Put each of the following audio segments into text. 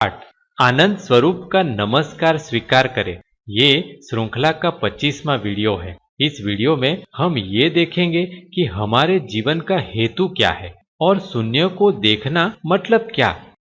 पाठ आनंद स्वरूप का नमस्कार स्वीकार करें। ये श्रृंखला का 25वां वीडियो है। इस वीडियो में हम ये देखेंगे कि हमारे जीवन का हेतु क्या है और शून्य को देखना मतलब क्या।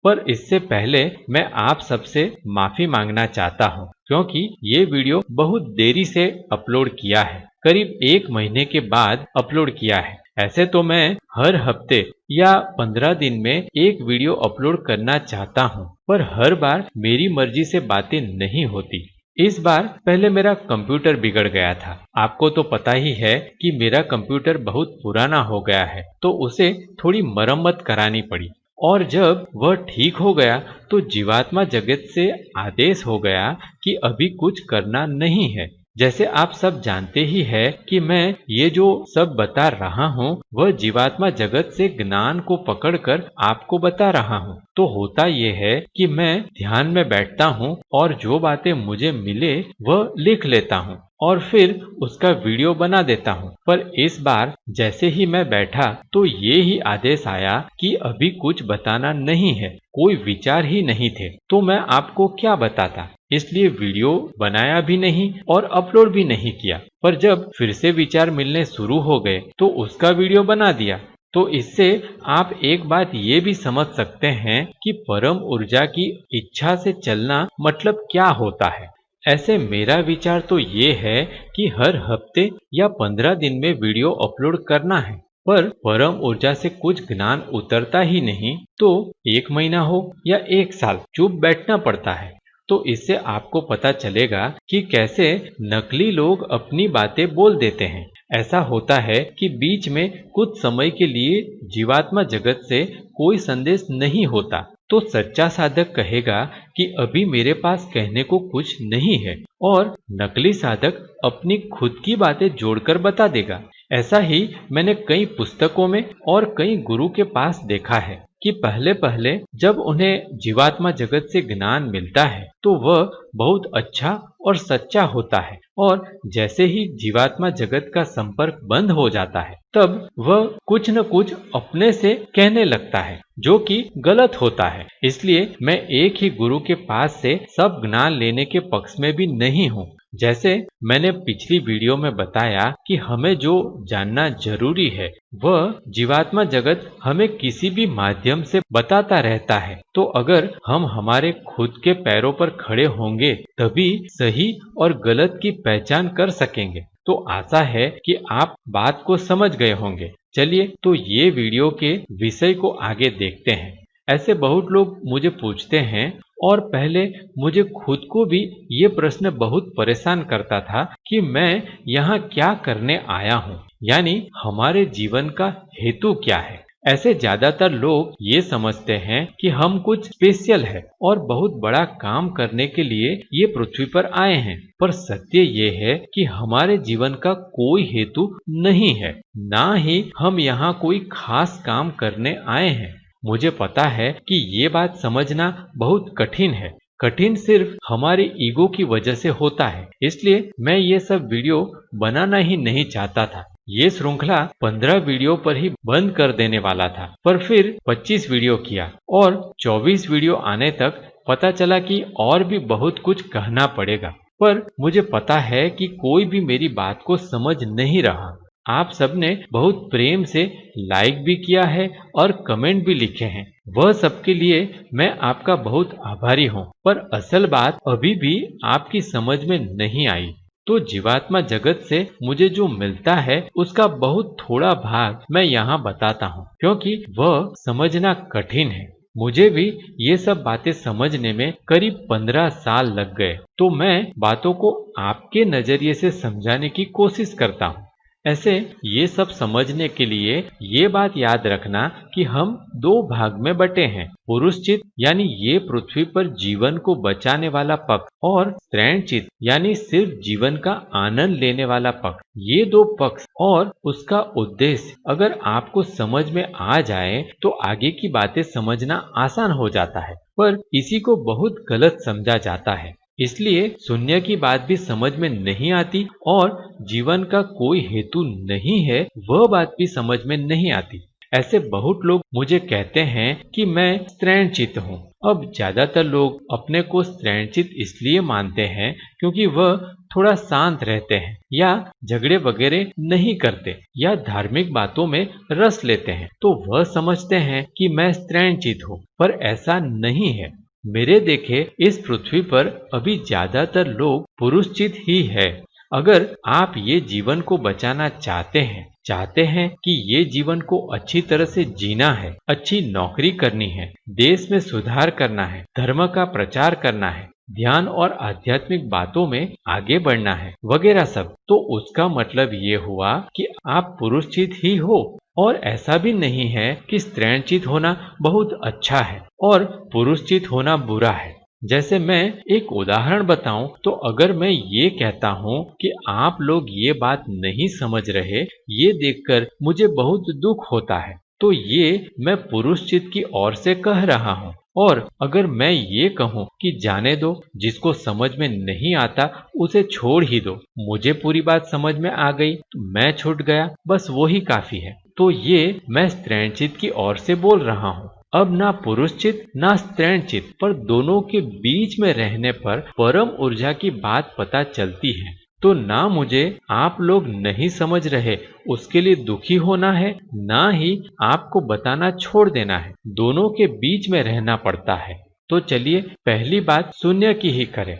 पर इससे पहले मैं आप सबसे माफी मांगना चाहता हूँ क्योंकि ये वीडियो बहुत देरी से अपलोड किया है, करीब 1 महीने के बाद अपलोड किया है। ऐसे तो मैं हर हफ्ते या 15 दिन में एक वीडियो अपलोड करना चाहता हूँ, पर हर बार मेरी मर्जी से बातें नहीं होती। इस बार पहले मेरा कंप्यूटर बिगड़ गया था। आपको तो पता ही है कि मेरा कंप्यूटर बहुत पुराना हो गया है, तो उसे थोड़ी मरम्मत करानी पड़ी। और जब वह ठीक हो गया तो जीवात्मा जगत से आदेश हो गया कि अभी कुछ करना नहीं है। जैसे आप सब जानते ही है कि मैं ये जो सब बता रहा हूँ वह जीवात्मा जगत से ज्ञान को पकड़कर आपको बता रहा हूँ। तो होता ये है कि मैं ध्यान में बैठता हूँ और जो बातें मुझे मिले वह लिख लेता हूँ और फिर उसका वीडियो बना देता हूँ। पर इस बार जैसे ही मैं बैठा तो ये ही आदेश आया कि अभी कुछ बताना नहीं है, कोई विचार ही नहीं थे, तो मैं आपको क्या बताता। इसलिए वीडियो बनाया भी नहीं और अपलोड भी नहीं किया। पर जब फिर से विचार मिलने शुरू हो गए तो उसका वीडियो बना दिया। तो इससे आप एक बात ये भी समझ सकते हैं कि परम ऊर्जा की इच्छा से चलना मतलब क्या होता है। ऐसे मेरा विचार तो ये है कि हर हफ्ते या 15 दिन में वीडियो अपलोड करना है। पर परम ऊर्जा से कुछ ज्ञान उतरता ही नहीं तो 1 महीना हो या 1 साल चुप बैठना पड़ता है। तो इससे आपको पता चलेगा कि कैसे नकली लोग अपनी बातें बोल देते हैं। ऐसा होता है कि बीच में कुछ समय के लिए जीवात्मा जगत से कोई संदेश नहीं होता, तो सच्चा साधक कहेगा कि अभी मेरे पास कहने को कुछ नहीं है, और नकली साधक अपनी खुद की बातें जोड़कर बता देगा। ऐसा ही मैंने कई पुस्तकों में और कई गुरु के पास देखा है कि पहले पहले जब उन्हें जीवात्मा जगत से ज्ञान मिलता है तो वह बहुत अच्छा और सच्चा होता है, और जैसे ही जीवात्मा जगत का संपर्क बंद हो जाता है तब वह कुछ न कुछ अपने से कहने लगता है जो कि गलत होता है। इसलिए मैं एक ही गुरु के पास से सब ज्ञान लेने के पक्ष में भी नहीं हूँ। जैसे मैंने पिछली वीडियो में बताया कि हमें जो जानना जरूरी है वह जीवात्मा जगत हमें किसी भी माध्यम से बताता रहता है। तो अगर हम हमारे खुद के पैरों पर खड़े होंगे तभी सही और गलत की पहचान कर सकेंगे। तो आशा है कि आप बात को समझ गए होंगे। चलिए तो ये वीडियो के विषय को आगे देखते हैं। ऐसे बहुत लोग मुझे पूछते हैं, और पहले मुझे खुद को भी ये प्रश्न बहुत परेशान करता था कि मैं यहाँ क्या करने आया हूँ, यानी हमारे जीवन का हेतु क्या है। ऐसे ज्यादातर लोग ये समझते हैं कि हम कुछ स्पेशल है और बहुत बड़ा काम करने के लिए ये पृथ्वी पर आए हैं। पर सत्य ये है कि हमारे जीवन का कोई हेतु नहीं है, ना ही हम यहाँ कोई खास काम करने आए हैं। मुझे पता है कि ये बात समझना बहुत कठिन है। कठिन सिर्फ हमारे ईगो की वजह से होता है। इसलिए मैं ये सब वीडियो बनाना ही नहीं चाहता था। ये श्रृंखला 15 वीडियो पर ही बंद कर देने वाला था, पर फिर 25 वीडियो किया और 24 वीडियो आने तक पता चला कि और भी बहुत कुछ कहना पड़ेगा। पर मुझे पता है कि कोई भी मेरी बात को समझ नहीं रहा। आप सबने बहुत प्रेम से लाइक भी किया है और कमेंट भी लिखे हैं, वह सबके लिए मैं आपका बहुत आभारी हूँ। पर असल बात अभी भी आपकी समझ में नहीं आई। तो जीवात्मा जगत से मुझे जो मिलता है उसका बहुत थोड़ा भाग मैं यहाँ बताता हूँ, क्योंकि वह समझना कठिन है। मुझे भी ये सब बातें समझने में करीब 15 साल लग गए। तो मैं बातों को आपके नजरिए से समझाने की कोशिश करता हूँ। ऐसे ये सब समझने के लिए ये बात याद रखना कि हम 2 भाग में बटे हैं, पुरुष चित्त यानी ये पृथ्वी पर जीवन को बचाने वाला पक्ष, और स्त्रैण चित्त यानी सिर्फ जीवन का आनंद लेने वाला पक्ष। ये 2 पक्ष और उसका उद्देश्य अगर आपको समझ में आ जाए तो आगे की बातें समझना आसान हो जाता है, पर इसी को बहुत गलत समझा जाता है। इसलिए शून्य की बात भी समझ में नहीं आती और जीवन का कोई हेतु नहीं है वह बात भी समझ में नहीं आती। ऐसे बहुत लोग मुझे कहते हैं कि मैं स्त्रैण चित्त हूँ अब ज्यादातर लोग अपने को स्त्रैणचित इसलिए मानते हैं क्योंकि वह थोड़ा शांत रहते हैं या झगड़े वगैरह नहीं करते या धार्मिक बातों में रस लेते हैं, तो वह समझते हैं कि मैं स्त्रैणचित हूँ। पर ऐसा नहीं है। मेरे देखे इस पृथ्वी पर अभी ज्यादातर लोग पुरुषचित ही है। अगर आप ये जीवन को बचाना चाहते हैं कि ये जीवन को अच्छी तरह से जीना है, अच्छी नौकरी करनी है, देश में सुधार करना है, धर्म का प्रचार करना है, ध्यान और आध्यात्मिक बातों में आगे बढ़ना है वगैरह सब, तो उसका मतलब ये हुआ कि आप पुरुषचित ही हो। और ऐसा भी नहीं है कि स्त्रैणचित होना बहुत अच्छा है और पुरुषचित होना बुरा है। जैसे मैं एक उदाहरण बताऊं तो अगर मैं ये कहता हूं कि आप लोग ये बात नहीं समझ रहे, ये देखकर मुझे बहुत दुख होता है, तो ये मैं पुरुषचित की ओर से कह रहा हूं। और अगर मैं ये कहूं कि जाने दो, जिसको समझ में नहीं आता उसे छोड़ ही दो, मुझे पूरी बात समझ में आ गई तो मैं छूट गया, बस वो ही काफी है, तो ये मैं स्त्रैणचित की ओर से बोल रहा हूं। अब ना पुरुषचित ना स्त्रैणचित पर दोनों के बीच में रहने पर परम ऊर्जा की बात पता चलती है। तो ना मुझे आप लोग नहीं समझ रहे उसके लिए दुखी होना है, ना ही आपको बताना छोड़ देना है, दोनों के बीच में रहना पड़ता है। तो चलिए पहली बात शून्य की ही करें।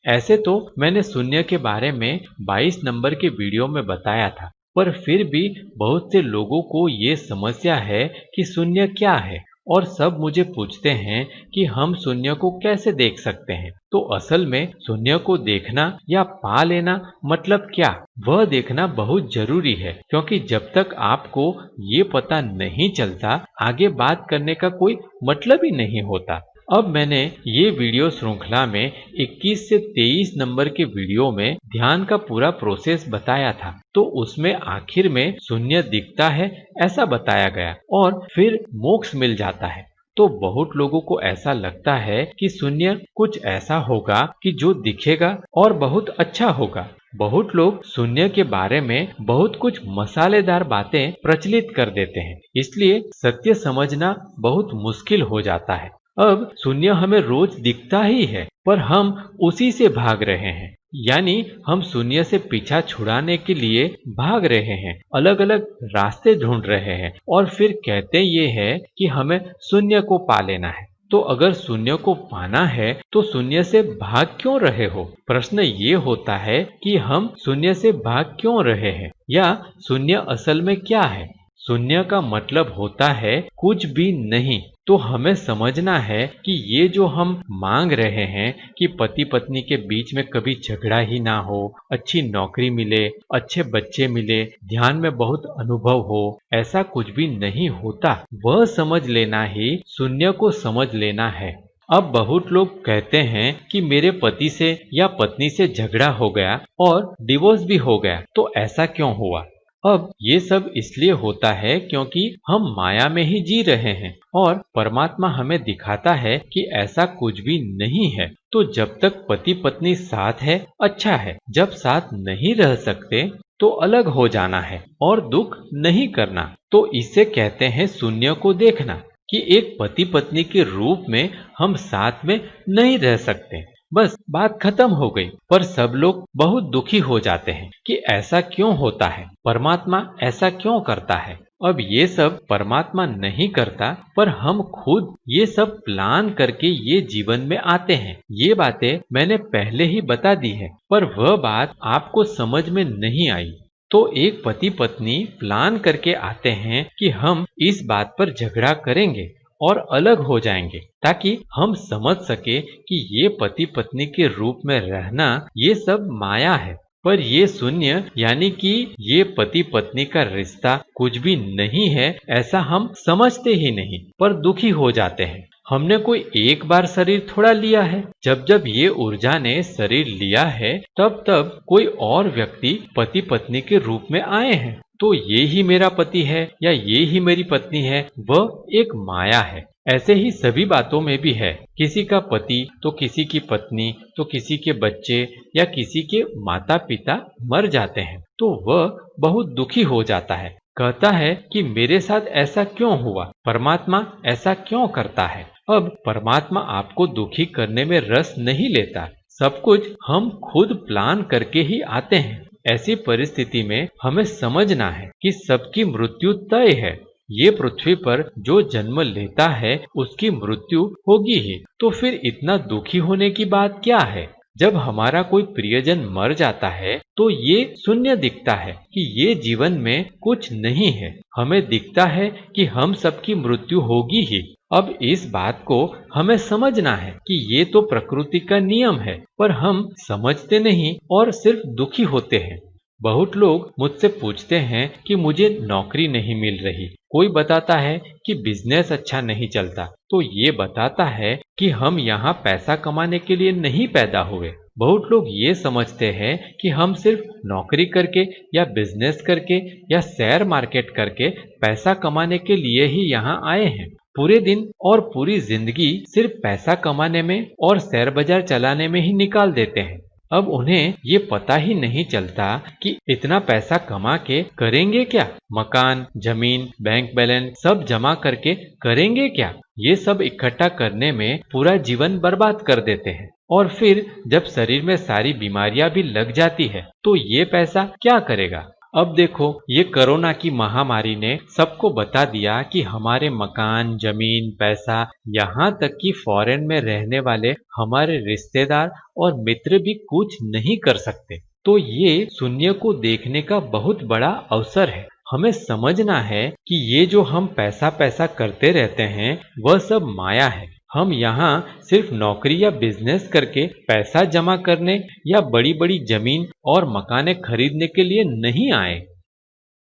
ऐसे तो मैंने शून्य के बारे में 22 नंबर के वीडियो में बताया था, पर फिर भी बहुत से लोगों को ये समस्या है कि शून्य क्या है, और सब मुझे पूछते हैं कि हम शून्य को कैसे देख सकते हैं। तो असल में शून्य को देखना या पा लेना मतलब क्या, वह देखना बहुत जरूरी है, क्योंकि जब तक आपको ये पता नहीं चलता आगे बात करने का कोई मतलब ही नहीं होता। अब मैंने ये वीडियो श्रृंखला में 21 से 23 नंबर के वीडियो में ध्यान का पूरा प्रोसेस बताया था, तो उसमें आखिर में शून्य दिखता है ऐसा बताया गया और फिर मोक्ष मिल जाता है। तो बहुत लोगों को ऐसा लगता है कि शून्य कुछ ऐसा होगा कि जो दिखेगा और बहुत अच्छा होगा। बहुत लोग शून्य के बारे में बहुत कुछ मसालेदार बातें प्रचलित कर देते हैं, इसलिए सत्य समझना बहुत मुश्किल हो जाता है। अब शून्य हमें रोज दिखता ही है, पर हम उसी से भाग रहे हैं, यानी हम शून्य से पीछा छुड़ाने के लिए भाग रहे हैं, अलग अलग रास्ते ढूंढ रहे हैं और फिर कहते ये है कि हमें शून्य को पा लेना है। तो अगर शून्य को पाना है तो शून्य से भाग क्यों रहे हो? प्रश्न ये होता है कि हम शून्य से भाग क्यों रहे हैं, या शून्य असल में क्या है। शून्य का मतलब होता है कुछ भी नहीं। तो हमें समझना है कि ये जो हम मांग रहे हैं कि पति पत्नी के बीच में कभी झगड़ा ही ना हो, अच्छी नौकरी मिले, अच्छे बच्चे मिले, ध्यान में बहुत अनुभव हो, ऐसा कुछ भी नहीं होता। वह समझ लेना ही शून्य को समझ लेना है। अब बहुत लोग कहते हैं कि मेरे पति से या पत्नी से झगड़ा हो गया और डिवोर्स भी हो गया, तो ऐसा क्यों हुआ? अब ये सब इसलिए होता है क्योंकि हम माया में ही जी रहे हैं और परमात्मा हमें दिखाता है कि ऐसा कुछ भी नहीं है। तो जब तक पति पत्नी साथ है अच्छा है, जब साथ नहीं रह सकते तो अलग हो जाना है और दुख नहीं करना। तो इसे कहते हैं शून्य को देखना, कि एक पति पत्नी के रूप में हम साथ में नहीं रह सकते। बस बात खत्म हो गई। पर सब लोग बहुत दुखी हो जाते हैं कि ऐसा क्यों होता है, परमात्मा ऐसा क्यों करता है। अब ये सब परमात्मा नहीं करता, पर हम खुद ये सब प्लान करके ये जीवन में आते हैं। ये बातें मैंने पहले ही बता दी है, पर वह बात आपको समझ में नहीं आई। तो एक पति पत्नी प्लान करके आते हैं कि हम इस बात पर झगड़ा करेंगे और अलग हो जाएंगे, ताकि हम समझ सके कि ये पति पत्नी के रूप में रहना ये सब माया है। पर ये शून्य यानी कि ये पति पत्नी का रिश्ता कुछ भी नहीं है, ऐसा हम समझते ही नहीं, पर दुखी हो जाते हैं। हमने कोई एक बार शरीर थोड़ा लिया है। जब जब ये ऊर्जा ने शरीर लिया है तब तब कोई और व्यक्ति पति पत्नी के रूप में आए हैं। तो ये ही मेरा पति है या ये ही मेरी पत्नी है, वह एक माया है। ऐसे ही सभी बातों में भी है, किसी का पति तो किसी की पत्नी तो किसी के बच्चे या किसी के माता पिता मर जाते हैं, तो वह बहुत दुखी हो जाता है, कहता है कि मेरे साथ ऐसा क्यों हुआ, परमात्मा ऐसा क्यों करता है। अब परमात्मा आपको दुखी करने में रस नहीं लेता। सब कुछ हम खुद प्लान करके ही आते हैं। ऐसी परिस्थिति में हमें समझना है कि सबकी मृत्यु तय है। ये पृथ्वी पर जो जन्म लेता है उसकी मृत्यु होगी ही, तो फिर इतना दुखी होने की बात क्या है? जब हमारा कोई प्रियजन मर जाता है तो ये शून्य दिखता है कि ये जीवन में कुछ नहीं है। हमें दिखता है कि हम सबकी मृत्यु होगी ही। अब इस बात को हमें समझना है कि ये तो प्रकृति का नियम है, पर हम समझते नहीं और सिर्फ दुखी होते हैं। बहुत लोग मुझसे पूछते हैं कि मुझे नौकरी नहीं मिल रही, कोई बताता है कि बिजनेस अच्छा नहीं चलता, तो ये बताता है कि हम यहाँ पैसा कमाने के लिए नहीं पैदा हुए। बहुत लोग ये समझते हैं कि हम सिर्फ नौकरी करके या बिजनेस करके या शेयर मार्केट करके पैसा कमाने के लिए ही यहाँ आए हैं। पूरे दिन और पूरी जिंदगी सिर्फ पैसा कमाने में और शेयर बाजार चलाने में ही निकाल देते हैं। अब उन्हें ये पता ही नहीं चलता कि इतना पैसा कमा के करेंगे क्या। मकान, जमीन, बैंक बैलेंस सब जमा करके करेंगे क्या। ये सब इकट्ठा करने में पूरा जीवन बर्बाद कर देते हैं। और फिर जब शरीर में सारी बीमारियां भी लग जाती है तो ये पैसा क्या करेगा। अब देखो, ये कोरोना की महामारी ने सबको बता दिया कि हमारे मकान, जमीन, पैसा, यहाँ तक कि फॉरेन में रहने वाले हमारे रिश्तेदार और मित्र भी कुछ नहीं कर सकते। तो ये शून्य को देखने का बहुत बड़ा अवसर है। हमें समझना है कि ये जो हम पैसा पैसा करते रहते हैं वह सब माया है। हम यहाँ सिर्फ नौकरी या बिजनेस करके पैसा जमा करने या बड़ी बड़ी जमीन और मकाने खरीदने के लिए नहीं आए।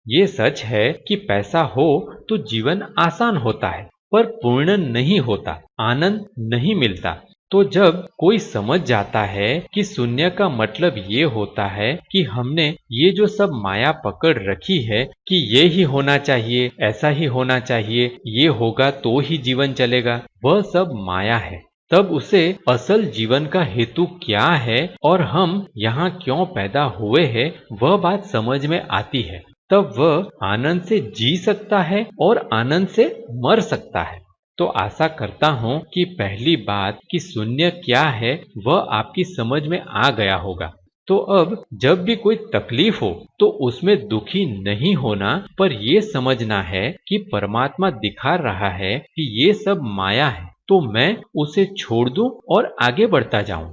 ये सच है कि पैसा हो तो जीवन आसान होता है, पर पूर्ण नहीं होता, आनंद नहीं मिलता। तो जब कोई समझ जाता है कि शून्य का मतलब ये होता है कि हमने ये जो सब माया पकड़ रखी है कि ये ही होना चाहिए, ऐसा ही होना चाहिए, ये होगा तो ही जीवन चलेगा, वह सब माया है। तब उसे असल जीवन का हेतु क्या है और हम यहाँ क्यों पैदा हुए हैं वह बात समझ में आती है। तब वह आनंद से जी सकता है और आनंद से मर सकता है। तो आशा करता हूं कि पहली बात कि शून्य क्या है वह आपकी समझ में आ गया होगा। तो अब जब भी कोई तकलीफ हो तो उसमें दुखी नहीं होना, पर यह समझना है कि परमात्मा दिखा रहा है कि ये सब माया है, तो मैं उसे छोड़ दूं और आगे बढ़ता जाऊं।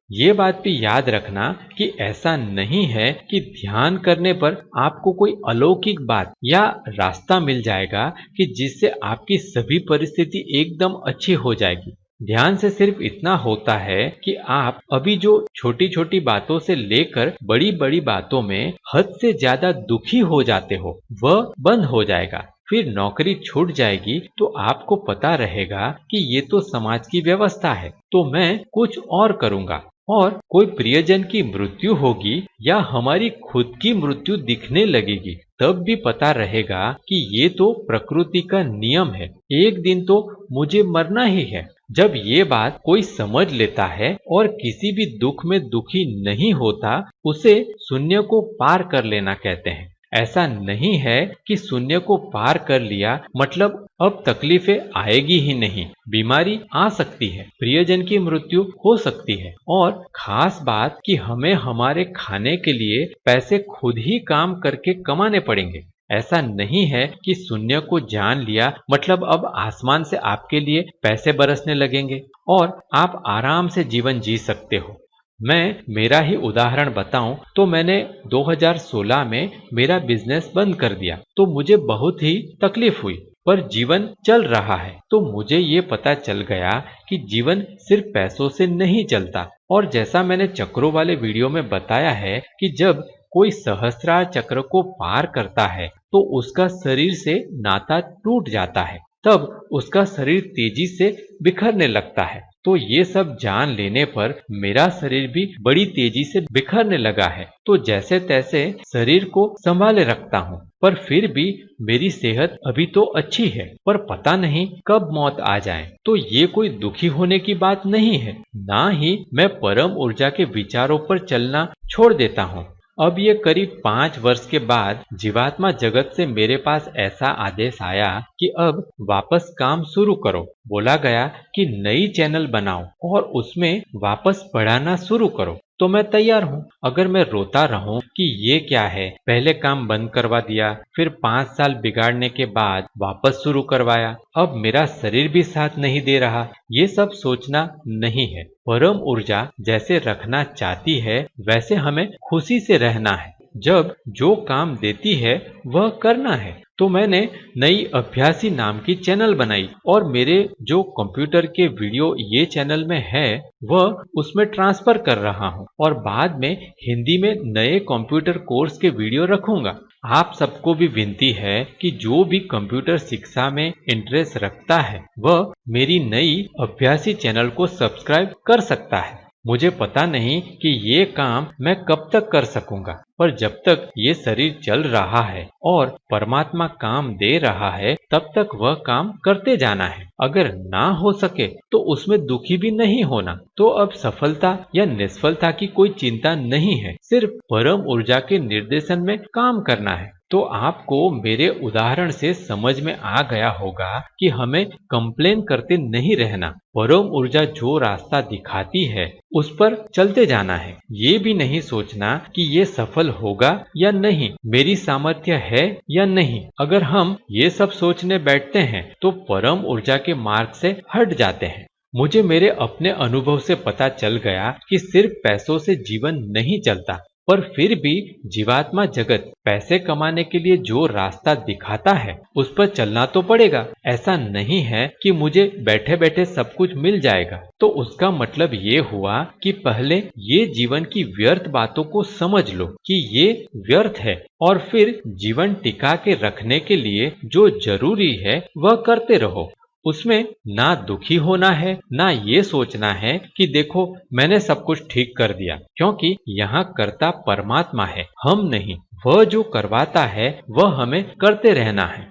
ये बात भी याद रखना कि ऐसा नहीं है कि ध्यान करने पर आपको कोई अलौकिक बात या रास्ता मिल जाएगा कि जिससे आपकी सभी परिस्थिति एकदम अच्छी हो जाएगी। ध्यान से सिर्फ इतना होता है कि आप अभी जो छोटी छोटी बातों से लेकर बड़ी बड़ी बातों में हद से ज्यादा दुखी हो जाते हो वह बंद हो जाएगा। फिर नौकरी छूट जाएगी तो आपको पता रहेगा कि ये तो समाज की व्यवस्था है, तो मैं कुछ और करूंगा। और कोई प्रियजन की मृत्यु होगी या हमारी खुद की मृत्यु दिखने लगेगी, तब भी पता रहेगा कि ये तो प्रकृति का नियम है, एक दिन तो मुझे मरना ही है। जब ये बात कोई समझ लेता है और किसी भी दुख में दुखी नहीं होता, उसे शून्य को पार कर लेना कहते हैं। ऐसा नहीं है कि शून्य को पार कर लिया मतलब अब तकलीफें आएगी ही नहीं। बीमारी आ सकती है, प्रियजन की मृत्यु हो सकती है, और खास बात कि हमें हमारे खाने के लिए पैसे खुद ही काम करके कमाने पड़ेंगे। ऐसा नहीं है कि शून्य को जान लिया मतलब अब आसमान से आपके लिए पैसे बरसने लगेंगे और आप आराम से जीवन जी सकते हो। मैं मेरा ही उदाहरण बताऊं तो मैंने 2016 में मेरा बिजनेस बंद कर दिया, तो मुझे बहुत ही तकलीफ हुई, पर जीवन चल रहा है। तो मुझे ये पता चल गया कि जीवन सिर्फ पैसों से नहीं चलता। और जैसा मैंने चक्रों वाले वीडियो में बताया है कि जब कोई सहस्रार चक्र को पार करता है तो उसका शरीर से नाता टूट जाता है, तब उसका शरीर तेजी से बिखरने लगता है। तो ये सब जान लेने पर मेरा शरीर भी बड़ी तेजी से बिखरने लगा है। तो जैसे तैसे शरीर को संभाले रखता हूँ, पर फिर भी मेरी सेहत अभी तो अच्छी है, पर पता नहीं कब मौत आ जाए। तो ये कोई दुखी होने की बात नहीं है, ना ही मैं परम ऊर्जा के विचारों पर चलना छोड़ देता हूँ। अब ये करीब 5 वर्ष के बाद जीवात्मा जगत से मेरे पास ऐसा आदेश आया कि अब वापस काम शुरू करो। बोला गया कि नई चैनल बनाओ और उसमें वापस पढ़ाना शुरू करो। तो मैं तैयार हूँ। अगर मैं रोता रहूं कि ये क्या है, पहले काम बंद करवा दिया, फिर 5 साल बिगाड़ने के बाद वापस शुरू करवाया, अब मेरा शरीर भी साथ नहीं दे रहा, ये सब सोचना नहीं है। परम ऊर्जा जैसे रखना चाहती है वैसे हमें खुशी से रहना है। जब जो काम देती है वह करना है। तो मैंने नई अभ्यासी नाम की चैनल बनाई और मेरे जो कंप्यूटर के वीडियो ये चैनल में है वह उसमें ट्रांसफर कर रहा हूँ और बाद में हिंदी में नए कंप्यूटर कोर्स के वीडियो रखूंगा। आप सबको भी विनती है कि जो भी कंप्यूटर शिक्षा में इंटरेस्ट रखता है वह मेरी नई अभ्यासी चैनल को सब्सक्राइब कर सकता है। मुझे पता नहीं कि ये काम मैं कब तक कर सकूंगा, पर जब तक ये शरीर चल रहा है और परमात्मा काम दे रहा है तब तक वह काम करते जाना है। अगर ना हो सके तो उसमें दुखी भी नहीं होना। तो अब सफलता या निष्फलता की कोई चिंता नहीं है, सिर्फ परम ऊर्जा के निर्देशन में काम करना है। तो आपको मेरे उदाहरण से समझ में आ गया होगा कि हमें कंप्लेन करते नहीं रहना। परम ऊर्जा जो रास्ता दिखाती है उस पर चलते जाना है। ये भी नहीं सोचना कि ये सफल होगा या नहीं, मेरी सामर्थ्य है या नहीं। अगर हम ये सब सोचने बैठते हैं तो परम ऊर्जा के मार्ग से हट जाते हैं। मुझे मेरे अपने अनुभव से पता चल गया कि सिर्फ पैसों से जीवन नहीं चलता, पर फिर भी जीवात्मा जगत पैसे कमाने के लिए जो रास्ता दिखाता है उस पर चलना तो पड़ेगा। ऐसा नहीं है कि मुझे बैठे बैठे सब कुछ मिल जाएगा। तो उसका मतलब ये हुआ कि पहले ये जीवन की व्यर्थ बातों को समझ लो कि ये व्यर्थ है और फिर जीवन टिका के रखने के लिए जो जरूरी है वह करते रहो। उसमें ना दुखी होना है, ना ये सोचना है कि देखो मैंने सब कुछ ठीक कर दिया, क्योंकि यहाँ कर्ता परमात्मा है, हम नहीं। वह जो करवाता है वह हमें करते रहना है।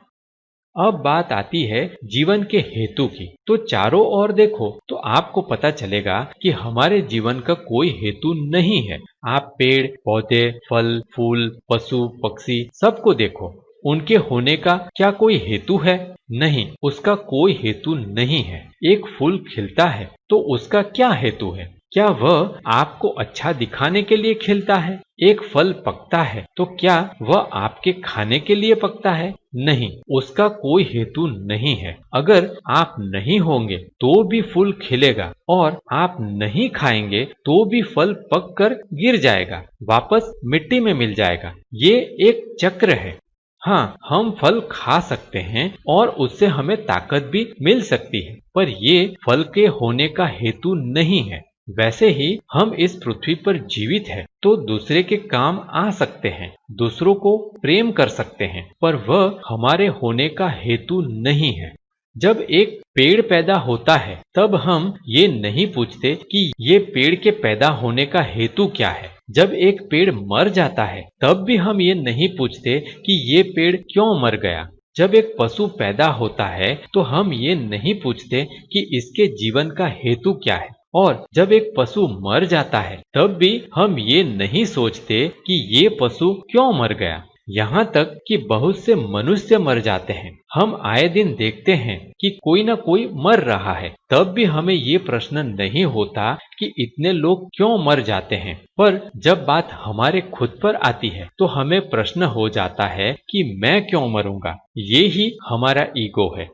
अब बात आती है जीवन के हेतु की। तो चारों ओर देखो तो आपको पता चलेगा कि हमारे जीवन का कोई हेतु नहीं है। आप पेड़ पौधे, फल फूल, पशु पक्षी सबको देखो, उनके होने का क्या कोई हेतु है? नहीं, उसका कोई हेतु नहीं है। एक फूल खिलता है तो उसका क्या हेतु है? क्या वह आपको अच्छा दिखाने के लिए खिलता है? एक फल पकता है तो क्या वह आपके खाने के लिए पकता है? नहीं, उसका कोई हेतु नहीं है। अगर आप नहीं होंगे तो भी फूल खिलेगा और आप नहीं खाएंगे तो भी फल पक कर गिर जाएगा, वापस मिट्टी में मिल जाएगा। ये एक चक्र है। हाँ, हम फल खा सकते हैं और उससे हमें ताकत भी मिल सकती है, पर ये फल के होने का हेतु नहीं है। वैसे ही हम इस पृथ्वी पर जीवित हैं तो दूसरे के काम आ सकते हैं, दूसरों को प्रेम कर सकते हैं, पर वह हमारे होने का हेतु नहीं है। जब एक पेड़ पैदा होता है तब हम ये नहीं पूछते कि ये पेड़ के पैदा होने का हेतु क्या है। जब एक पेड़ मर जाता है तब भी हम ये नहीं पूछते कि ये पेड़ क्यों मर गया। जब एक पशु पैदा होता है तो हम ये नहीं पूछते कि इसके जीवन का हेतु क्या है। और जब एक पशु मर जाता है तब भी हम ये नहीं सोचते कि ये पशु क्यों मर गया। यहाँ तक कि बहुत से मनुष्य मर जाते हैं। हम आए दिन देखते हैं कि कोई ना कोई मर रहा है, तब भी हमें ये प्रश्न नहीं होता कि इतने लोग क्यों मर जाते हैं। पर जब बात हमारे खुद पर आती है तो हमें प्रश्न हो जाता है कि मैं क्यों मरूंगा। ये ही हमारा ईगो है।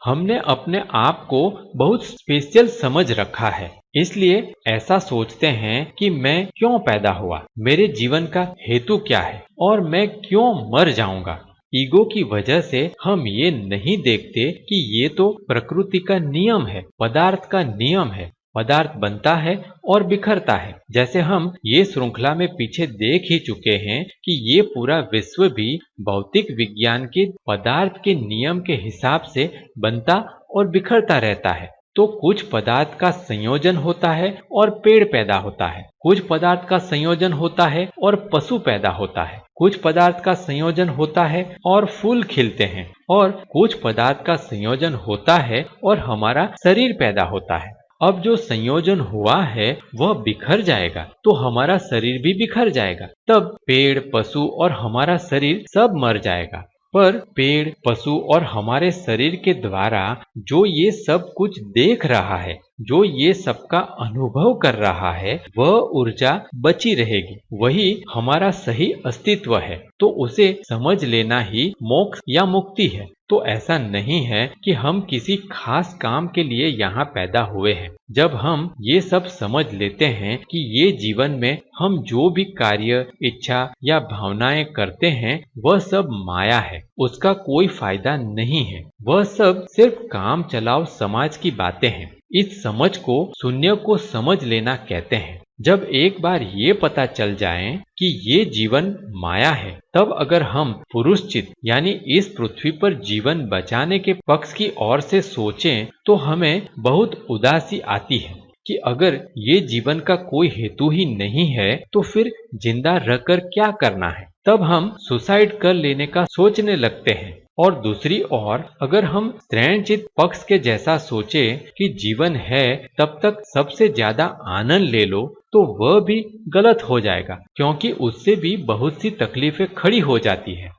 हमने अपने आप को बहुत स्पेशल समझ रखा है, इसलिए ऐसा सोचते हैं कि मैं क्यों पैदा हुआ, मेरे जीवन का हेतु क्या है और मैं क्यों मर जाऊंगा। ईगो की वजह से हम ये नहीं देखते कि ये तो प्रकृति का नियम है, पदार्थ का नियम है। पदार्थ बनता है और बिखरता है। जैसे हम ये श्रृंखला में पीछे देख ही चुके हैं कि ये पूरा विश्व भी भौतिक विज्ञान के पदार्थ के नियम के हिसाब से बनता और बिखरता रहता है। तो कुछ पदार्थ का संयोजन होता है और पेड़ पैदा होता है, कुछ पदार्थ का संयोजन होता है और पशु पैदा होता है, कुछ पदार्थ का संयोजन होता है और फूल खिलते हैं, और कुछ पदार्थ का संयोजन होता है और हमारा शरीर पैदा होता है। अब जो संयोजन हुआ है वह बिखर जाएगा तो हमारा शरीर भी बिखर जाएगा। तब पेड़, पशु और हमारा शरीर सब मर जाएगा। पर पेड़, पशु और हमारे शरीर के द्वारा जो ये सब कुछ देख रहा है, जो ये सबका अनुभव कर रहा है, वह ऊर्जा बची रहेगी। वही हमारा सही अस्तित्व है। तो उसे समझ लेना ही मोक्ष या मुक्ति है। तो ऐसा नहीं है कि हम किसी खास काम के लिए यहाँ पैदा हुए हैं। जब हम ये सब समझ लेते हैं कि ये जीवन में हम जो भी कार्य, इच्छा या भावनाएं करते हैं वह सब माया है, उसका कोई फायदा नहीं है, वह सब सिर्फ काम चलाओ समाज की बातें हैं। इस समझ को शून्य को समझ लेना कहते हैं। जब एक बार ये पता चल जाए कि ये जीवन माया है, तब अगर हम पुरुषचित यानी इस पृथ्वी पर जीवन बचाने के पक्ष की ओर से सोचें तो हमें बहुत उदासी आती है कि अगर ये जीवन का कोई हेतु ही नहीं है तो फिर जिंदा रहकर क्या करना है। तब हम सुसाइड कर लेने का सोचने लगते हैं। और दूसरी ओर अगर हम स्त्रैणचित पक्ष के जैसा सोचे कि जीवन है तब तक सबसे ज्यादा आनंद ले लो, तो वह भी गलत हो जाएगा, क्योंकि उससे भी बहुत सी तकलीफें खड़ी हो जाती है।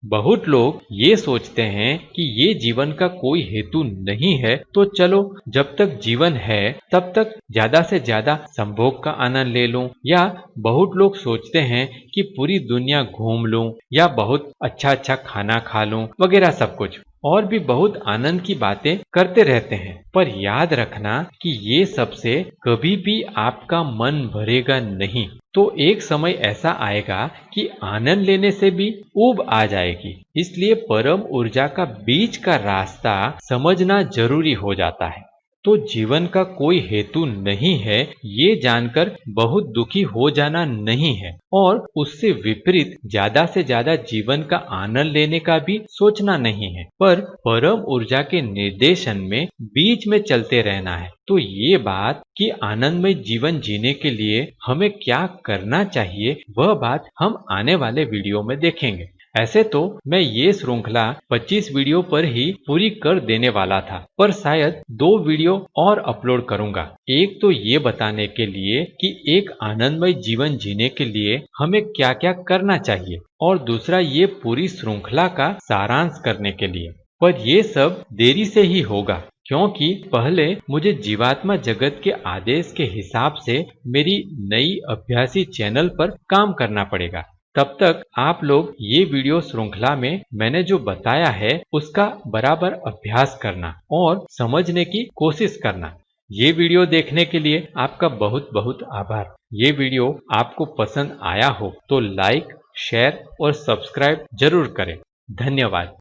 बहुत लोग ये सोचते हैं कि ये जीवन का कोई हेतु नहीं है, तो चलो जब तक जीवन है तब तक ज्यादा से ज्यादा संभोग का आनंद ले लूं। या बहुत लोग सोचते हैं कि पूरी दुनिया घूम लूं या बहुत अच्छा अच्छा खाना खा लूं वगैरह सब कुछ, और भी बहुत आनंद की बातें करते रहते हैं। पर याद रखना कि ये सबसे कभी भी आपका मन भरेगा नहीं। तो एक समय ऐसा आएगा कि आनंद लेने से भी ऊब आ जाएगी। इसलिए परम ऊर्जा का बीच का रास्ता समझना जरूरी हो जाता है। तो जीवन का कोई हेतु नहीं है ये जानकर बहुत दुखी हो जाना नहीं है, और उससे विपरीत ज्यादा से ज्यादा जीवन का आनंद लेने का भी सोचना नहीं है, पर परम ऊर्जा के निर्देशन में बीच में चलते रहना है। तो ये बात कि आनंदमय जीवन जीने के लिए हमें क्या करना चाहिए, वह बात हम आने वाले वीडियो में देखेंगे। ऐसे तो मैं ये श्रृंखला 25 वीडियो पर ही पूरी कर देने वाला था, पर शायद 2 वीडियो और अपलोड करूंगा। एक तो ये बताने के लिए कि एक आनंदमय जीवन जीने के लिए हमें क्या क्या करना चाहिए, और दूसरा ये पूरी श्रृंखला का सारांश करने के लिए। पर ये सब देरी से ही होगा, क्योंकि पहले मुझे जीवात्मा जगत के आदेश के हिसाब से मेरी नई अभ्यासी चैनल पर काम करना पड़ेगा। तब तक आप लोग ये वीडियो श्रृंखला में मैंने जो बताया है उसका बराबर अभ्यास करना और समझने की कोशिश करना। ये वीडियो देखने के लिए आपका बहुत बहुत आभार। ये वीडियो आपको पसंद आया हो तो लाइक, शेयर और सब्सक्राइब जरूर करें। धन्यवाद।